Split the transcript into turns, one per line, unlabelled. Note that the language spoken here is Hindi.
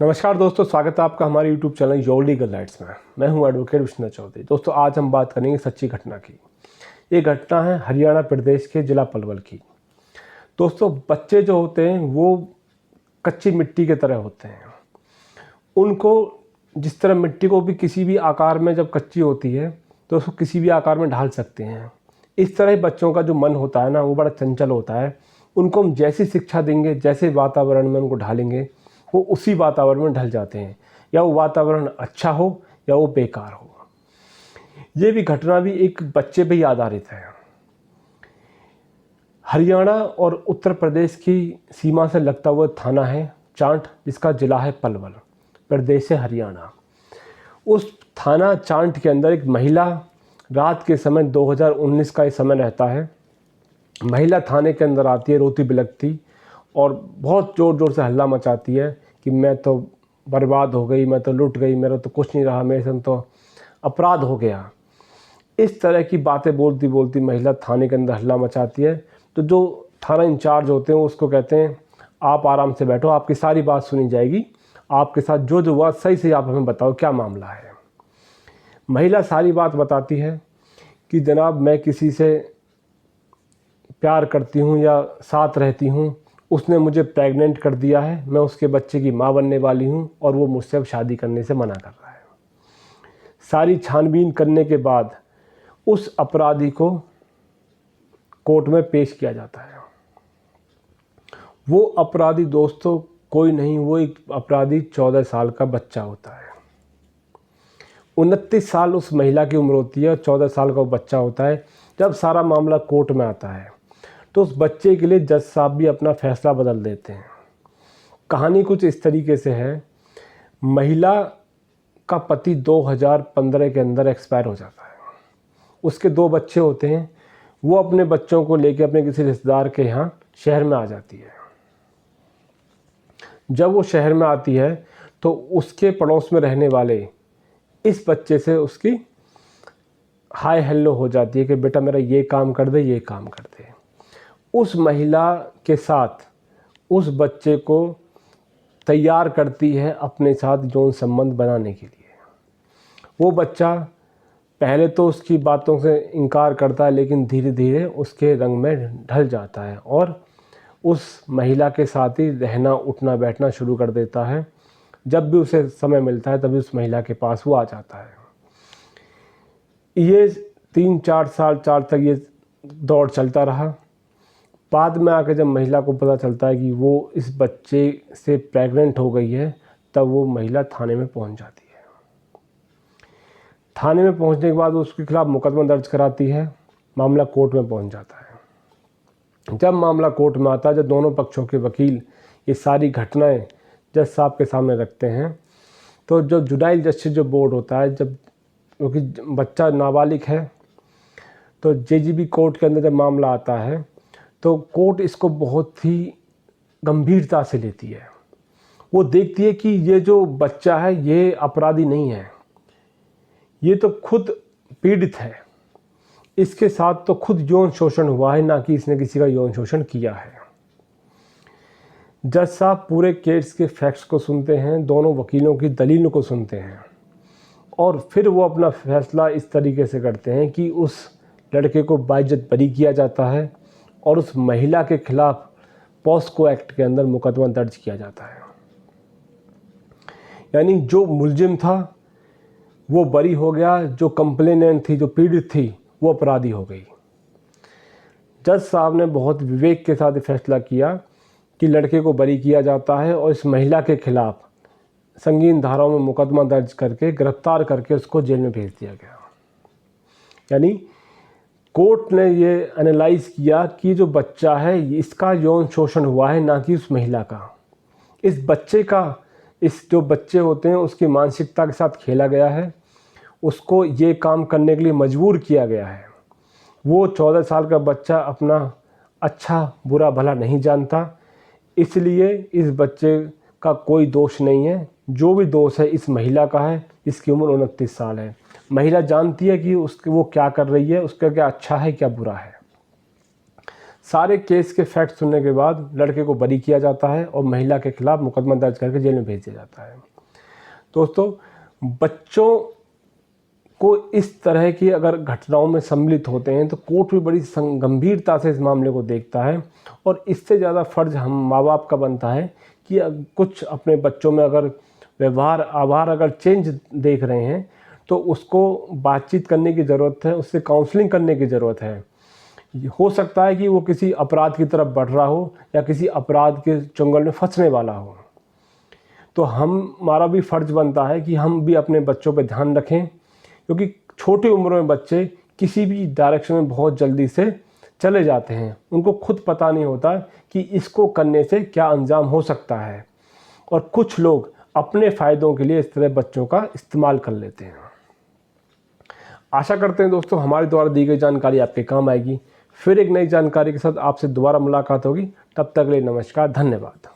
नमस्कार दोस्तों, स्वागत है आपका हमारे YouTube channel your legal rights में। मैं हूं एडवोकेट विष्णु चौधरी। दोस्तों, आज हम बात करेंगे सच्ची घटना की। ये घटना है हरियाणा प्रदेश के जिला पलवल की। दोस्तों, बच्चे जो होते हैं वो कच्ची मिट्टी की तरह होते हैं। उनको जिस तरह मिट्टी को भी किसी भी आकार में जब कच्ची होती है तो उसको किसी भी आकार में ढाल सकते हैं। इस तरह ही बच्चों का जो मन होता है ना, वो बड़ा चंचल होता है। उनको हम जैसी शिक्षा देंगे, जैसे वातावरण में उनको ढालेंगे, वो उसी वातावरण में ढल जाते हैं, या वो वातावरण अच्छा हो या वो बेकार हो। ये भी घटना भी एक बच्चे पे ही आधारित है। हरियाणा और उत्तर प्रदेश की सीमा से लगता हुआ थाना है चांट, जिसका जिला है पलवल, प्रदेश है हरियाणा। उस थाना चांट के अंदर एक महिला, रात के समय 2019 का ये समय रहता है, महिला थाने के अंदर आती है रोती बिलखती और बहुत ज़ोर ज़ोर से हल्ला मचाती है कि मैं तो बर्बाद हो गई, मैं तो लुट गई, मेरा तो कुछ नहीं रहा, मेरे से तो अपराध हो गया। इस तरह की बातें बोलती बोलती महिला थाने के अंदर हल्ला मचाती है। तो जो थाना इंचार्ज होते हैं उसको कहते हैं, आप आराम से बैठो, आपकी सारी बात सुनी जाएगी, आपके साथ जो जो हुआ सही से आप हमें बताओ क्या मामला है। महिला सारी बात बताती है कि जनाब, मैं किसी से प्यार करती हूँ या साथ रहती हूँ, उसने मुझे प्रेग्नेंट कर दिया है, मैं उसके बच्चे की माँ बनने वाली हूँ और वो मुझसे अब शादी करने से मना कर रहा है। सारी छानबीन करने के बाद उस अपराधी को कोर्ट में पेश किया जाता है। वो अपराधी दोस्तों कोई नहीं, वो एक अपराधी 14 साल का बच्चा होता है। 29 साल उस महिला की उम्र होती है और 14 साल का वो बच्चा होता है। जब सारा मामला कोर्ट में आता है तो उस बच्चे के लिए जज साहब भी अपना फैसला बदल देते हैं। कहानी कुछ इस तरीके से है। महिला का पति 2015 के अंदर एक्सपायर हो जाता है। उसके 2 बच्चे होते हैं। वो अपने बच्चों को लेकर अपने किसी रिश्तेदार के यहाँ शहर में आ जाती है। जब वो शहर में आती है तो उसके पड़ोस में रहने वाले इस बच्चे से उसकी हाय हेलो हो जाती है कि बेटा मेरा ये काम कर दे, ये काम कर दे। उस महिला के साथ उस बच्चे को तैयार करती है अपने साथ यौन संबंध बनाने के लिए। वो बच्चा पहले तो उसकी बातों से इनकार करता है, लेकिन धीरे धीरे उसके रंग में ढल जाता है और उस महिला के साथ ही रहना उठना बैठना शुरू कर देता है। जब भी उसे समय मिलता है तभी उस महिला के पास वो आ जाता है। ये 3-4 साल तक ये दौर चलता रहा। बाद में आकर जब महिला को पता चलता है कि वो इस बच्चे से प्रेग्नेंट हो गई है, तब वो महिला थाने में पहुंच जाती है। थाने में पहुंचने के बाद उसके खिलाफ मुकदमा दर्ज कराती है। मामला कोर्ट में पहुंच जाता है। जब मामला कोर्ट में आता है, जब दोनों पक्षों के वकील ये सारी घटनाएं जज साहब के सामने रखते हैं, तो जो जुडाइल जस्टिस जो बोर्ड होता है, जब क्योंकि बच्चा नाबालिग है, तो जेजीबी कोर्ट के अंदर जब मामला आता है तो कोर्ट इसको बहुत ही गंभीरता से लेती है। वो देखती है कि ये जो बच्चा है ये अपराधी नहीं है, ये तो खुद पीड़ित है, इसके साथ तो खुद यौन शोषण हुआ है, ना कि इसने किसी का यौन शोषण किया है। जज साहब पूरे केस के फैक्ट्स को सुनते हैं, दोनों वकीलों की दलीलों को सुनते हैं और फिर वो अपना फैसला इस तरीके से करते हैं कि उस लड़के को बाइज्जत बरी किया जाता है और उस महिला के खिलाफ पॉस्को एक्ट के अंदर मुकदमा दर्ज किया जाता है। यानी जो मुलजिम था वो बरी हो गया, जो कंप्लेनेंट थी, जो पीड़ित थी, वो अपराधी हो गई। जज साहब ने बहुत विवेक के साथ फैसला किया कि लड़के को बरी किया जाता है और इस महिला के खिलाफ संगीन धाराओं में मुकदमा दर्ज करके गिरफ्तार करके उसको जेल में भेज दिया गया। यानी कोर्ट ने ये एनालाइज किया कि जो बच्चा है इसका यौन शोषण हुआ है, ना कि उस महिला का। इस बच्चे का, इस जो बच्चे होते हैं उसकी मानसिकता के साथ खेला गया है, उसको ये काम करने के लिए मजबूर किया गया है। वो 14 साल का बच्चा अपना अच्छा बुरा भला नहीं जानता, इसलिए इस बच्चे का कोई दोष नहीं है। जो भी दोष है इस महिला का है, इसकी उम्र 29 साल है। महिला जानती है कि उसके वो क्या कर रही है, उसका क्या अच्छा है क्या बुरा है। सारे केस के फैक्ट सुनने के बाद लड़के को बरी किया जाता है और महिला के खिलाफ मुकदमा दर्ज करके जेल में भेज दिया जाता है। दोस्तों, बच्चों को इस तरह की अगर घटनाओं में सम्मिलित होते हैं तो कोर्ट भी बड़ी गंभीरता से इस मामले को देखता है और इससे ज़्यादा फ़र्ज हम माँ बाप का बनता है कि कुछ अपने बच्चों में अगर व्यवहार आभार अगर चेंज देख रहे हैं तो उसको बातचीत करने की ज़रूरत है, उससे काउंसलिंग करने की ज़रूरत है। हो सकता है कि वो किसी अपराध की तरफ बढ़ रहा हो या किसी अपराध के चंगुल में फंसने वाला हो, तो हमारा भी फ़र्ज बनता है कि हम भी अपने बच्चों पर ध्यान रखें, क्योंकि छोटी उम्र में बच्चे किसी भी डायरेक्शन में बहुत जल्दी से चले जाते हैं। उनको खुद पता नहीं होता कि इसको करने से क्या अंजाम हो सकता है और कुछ लोग अपने फ़ायदों के लिए इस तरह बच्चों का इस्तेमाल कर लेते हैं। आशा करते हैं दोस्तों हमारे द्वारा दी गई जानकारी आपके काम आएगी। फिर एक नई जानकारी के साथ आपसे दोबारा मुलाकात होगी। तब तक के लिए नमस्कार, धन्यवाद।